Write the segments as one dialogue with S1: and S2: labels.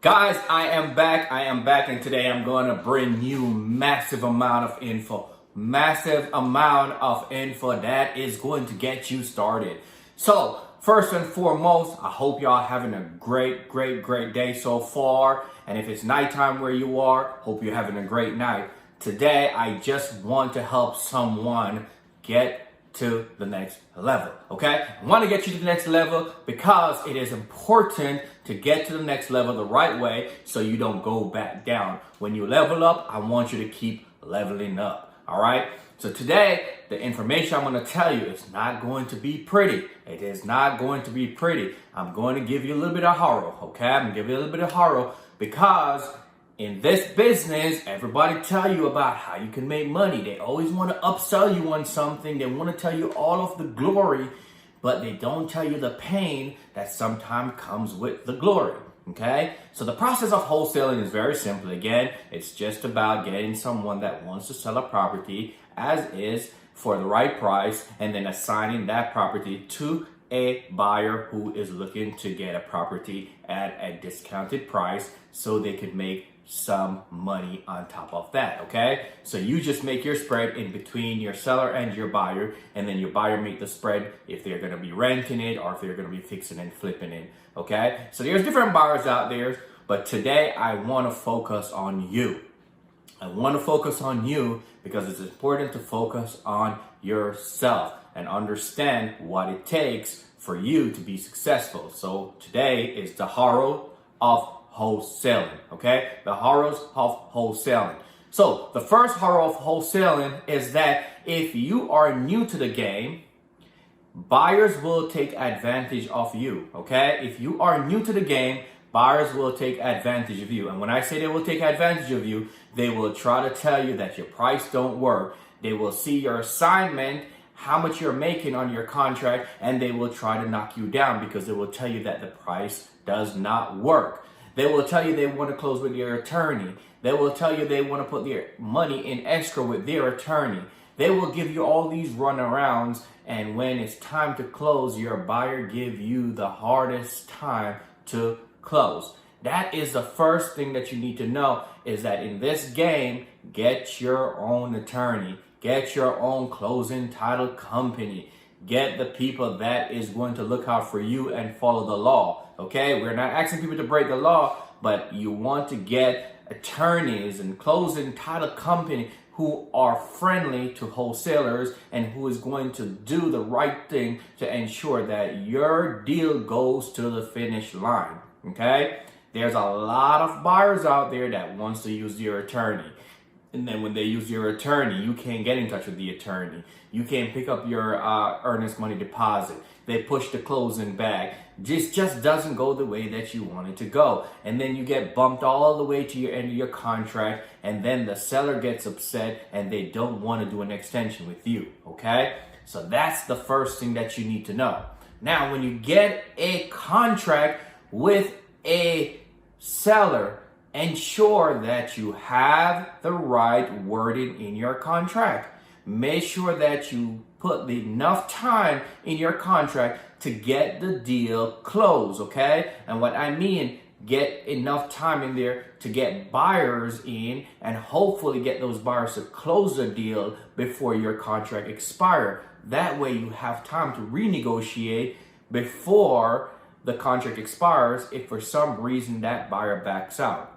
S1: Guys, I am back, and today I'm going to bring you massive amount of info that is going to get you started. So, first and foremost, I hope y'all having a great day so far. And if it's nighttime where you are, hope you're having a great night. Today, I just want to help someone get to the next level, okay? I want to get you to the next level because it is important to get to the next level the right way so you don't go back down. When you level up, I want you to keep leveling up, all right? So today, the information I'm going to tell you is not going to be pretty. It is not going to be pretty. I'm going to give you a little bit of horror, okay? I'm going to give you a little bit of horror because in this business, everybody tell you about how you can make money. They always want to upsell you on something. They want to tell you all of the glory, but they don't tell you the pain that sometimes comes with the glory. Okay? So the process of wholesaling is very simple. Again, it's just about getting someone that wants to sell a property as is for the right price and then assigning that property to a buyer who is looking to get a property at a discounted price so they could make some money on top of that, okay? So you just make your spread in between your seller and your buyer, and then your buyer make the spread if they're gonna be renting it or if they're gonna be fixing and flipping it, okay? So there's different buyers out there, but today I wanna focus on you. I wanna focus on you because it's important to focus on yourself and understand what it takes for you to be successful. So today is the horror of wholesaling, okay? The horrors of wholesaling. So the first horror of wholesaling is that if you are new to the game, buyers will take advantage of you, okay? If you are new to the game, buyers will take advantage of you. And when I say they will take advantage of you, they will try to tell you that your price don't work. They will see your assignment, how much you're making on your contract, and they will try to knock you down because they will tell you that the price does not work. They will tell you they want to close with your attorney. They will tell you they want to put their money in escrow with their attorney. They will give you all these runarounds, and when it's time to close, your buyer give you the hardest time to close. That is the first thing that you need to know, is that in this game, get your own attorney. Get your own closing title company. Get the people that is going to look out for you and follow the law. Okay, we're not asking people to break the law, but you want to get attorneys and closing title company who are friendly to wholesalers and who is going to do the right thing to ensure that your deal goes to the finish line. Okay, there's a lot of buyers out there that wants to use your attorney. And then when they use your attorney, you can't get in touch with the attorney. You can't pick up your earnest money deposit. They push the closing back. Just doesn't go the way that you want it to go. And then you get bumped all the way to your end of your contract, and then the seller gets upset and they don't want to do an extension with you, okay? So that's the first thing that you need to know. Now, when you get a contract with a seller, ensure that you have the right wording in your contract. Make sure that you put enough time in your contract to get the deal closed, okay? And what I mean, get enough time in there to get buyers in and hopefully get those buyers to close the deal before your contract expires. That way you have time to renegotiate before the contract expires if for some reason that buyer backs out.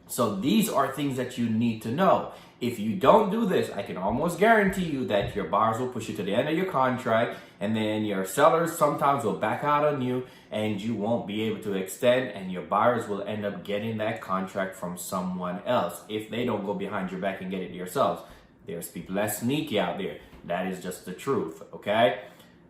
S1: So these are things that you need to know. If you don't do this, I can almost guarantee you that your buyers will push you to the end of your contract, and then your sellers sometimes will back out on you and you won't be able to extend, and your buyers will end up getting that contract from someone else if they don't go behind your back and get it yourselves. There's people that sneaky out there. That is just the truth, okay?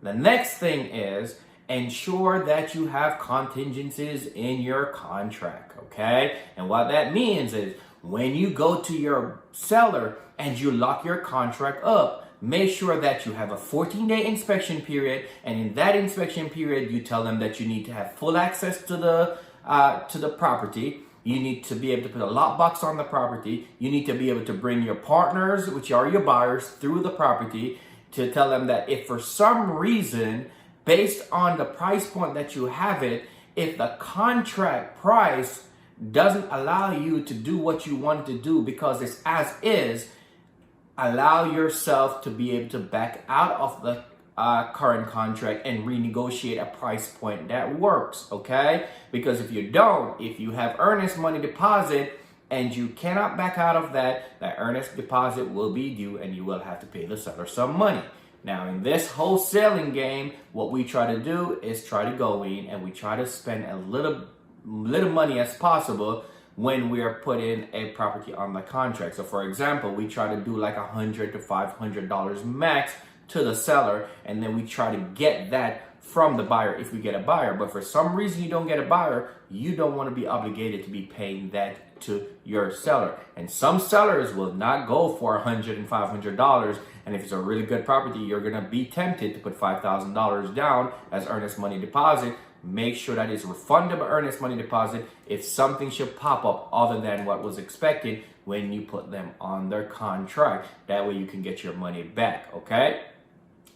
S1: The next thing is ensure that you have contingencies in your contract, okay? And what that means is when you go to your seller and you lock your contract up, make sure that you have a 14-day inspection period, and in that inspection period, you tell them that you need to have full access to the property. You need to be able to put a lockbox on the property. You need to be able to bring your partners, which are your buyers, through the property to tell them that if for some reason, based on the price point that you have it, if the contract price doesn't allow you to do what you want to do because it's as is, allow yourself to be able to back out of the current contract and renegotiate a price point that works, okay? Because if you don't, if you have earnest money deposit and you cannot back out of that, that earnest deposit will be due and you will have to pay the seller some money. Now, in this wholesaling game, what we try to do is try to go in and we try to spend a little money as possible when we are putting a property on the contract. So for example, we try to do like $100 to $500 max to the seller, and then we try to get that from the buyer if we get a buyer. But for some reason you don't get a buyer, you don't want to be obligated to be paying that to your seller. And some sellers will not go for $100 and $500, and if it's a really good property, you're gonna be tempted to put $5,000 down as earnest money deposit. Make sure that it's refundable earnest money deposit if something should pop up other than what was expected when you put them on their contract. That way you can get your money back, okay?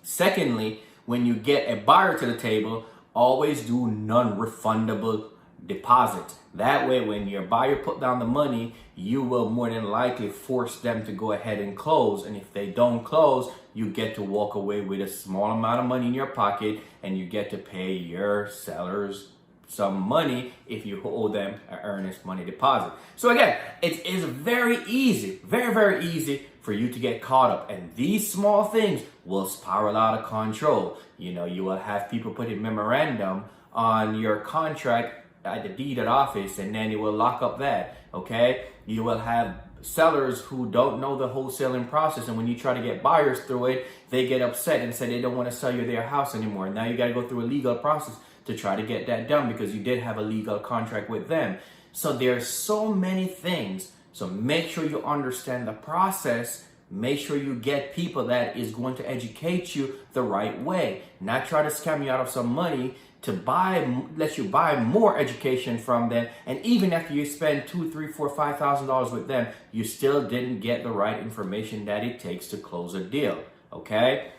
S1: Secondly, when you get a buyer to the table, always do non-refundable deposits. That way, when your buyer put down the money, you will more than likely force them to go ahead and close. And if they don't close, you get to walk away with a small amount of money in your pocket and you get to pay your sellers some money if you owe them an earnest money deposit. So again, it is very easy, very easy for you to get caught up, and these small things will spiral out of control. You know, you will have people putting memorandum on your contract at the deed office, and then you will lock up that, okay? You will have sellers who don't know the wholesaling process, and when you try to get buyers through it, they get upset and say they don't want to sell you their house anymore. Now you got to go through a legal process to try to get that done because you did have a legal contract with them. So there's so many things. So make sure you understand the process. Make sure you get people that is going to educate you the right way. Not try to scam you out of some money to let you buy more education from them. And even after you spend $2,000, $3,000, $4,000, $5,000 with them, you still didn't get the right information that it takes to close a deal, okay?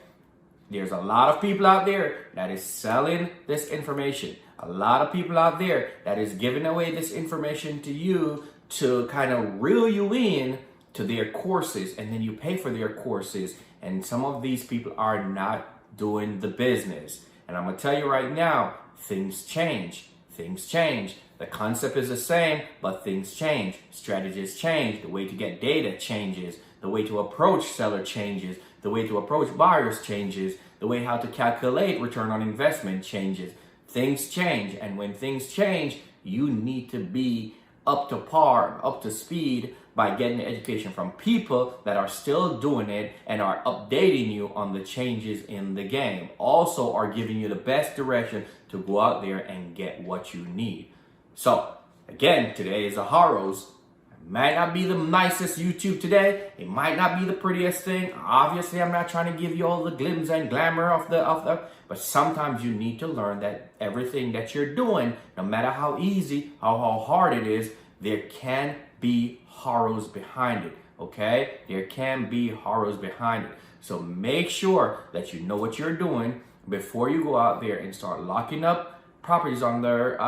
S1: There's a lot of people out there that is selling this information. A lot of people out there that is giving away this information to you to kind of reel you in to their courses, and then you pay for their courses. And some of these people are not doing the business. And I'm gonna tell you right now, things change. Things change. The concept is the same, but things change. Strategies change. The way to get data changes. The way to approach seller changes. The way to approach buyers changes. The way how to calculate return on investment changes. Things change, and when things change, you need to be up to par, up to speed by getting the education from people that are still doing it and are updating you on the changes in the game. Also are giving you the best direction to go out there and get what you need. So again, today is a Horose. It might not be the nicest YouTube today. It might not be the prettiest thing. Obviously, I'm not trying to give you all the glims and glamour of the, but sometimes you need to learn that everything that you're doing, no matter how easy, how hard it is, there can be horrors behind it, okay? There can be horrors behind it. So make sure that you know what you're doing before you go out there and start locking up properties on their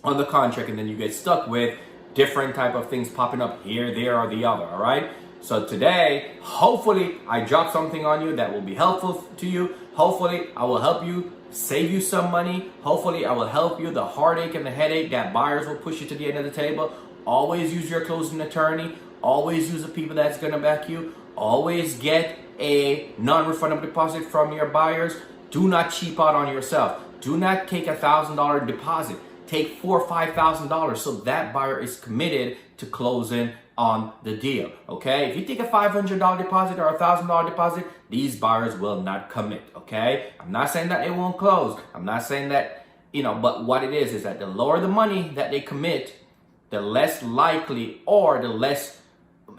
S1: on the contract, and then you get stuck with different type of things popping up here, there, or the other, all right? So today, hopefully, I dropped something on you that will be helpful to you. Hopefully, I will help you save you some money. Hopefully, I will help you the heartache and the headache that buyers will push you to the end of the table. Always use your closing attorney. Always use the people that's going to back you. Always get a non-refundable deposit from your buyers. Do not cheap out on yourself. Do not take $1,000 deposit. Take $4,000 or $5,000 so that buyer is committed to closing on the deal, okay? If you take a $500 deposit or a $1,000 deposit, these buyers will not commit, okay? I'm not saying that they won't close. I'm not saying that, but what it is that the lower the money that they commit, the less likely or the less,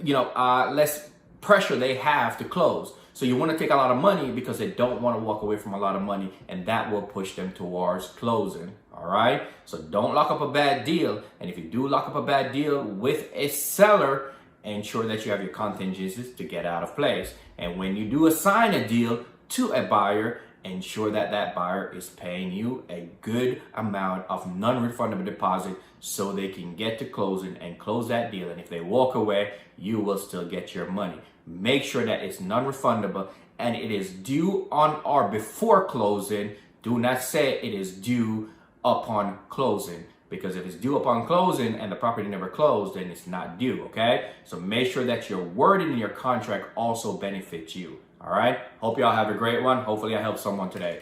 S1: less pressure they have to close. So you want to take a lot of money because they don't want to walk away from a lot of money, and that will push them towards closing. All right. So don't lock up a bad deal. And if you do lock up a bad deal with a seller, ensure that you have your contingencies to get out of place. And when you do assign a deal to a buyer, ensure that that buyer is paying you a good amount of non-refundable deposit so they can get to closing and close that deal. And if they walk away, you will still get your money. Make sure that it's non-refundable and it is due on or before closing. Do not say it is due upon closing, because if it's due upon closing and the property never closed, then it's not due, okay? So make sure that your wording in your contract also benefits you, all right? Hope y'all have a great one. Hopefully I helped someone today.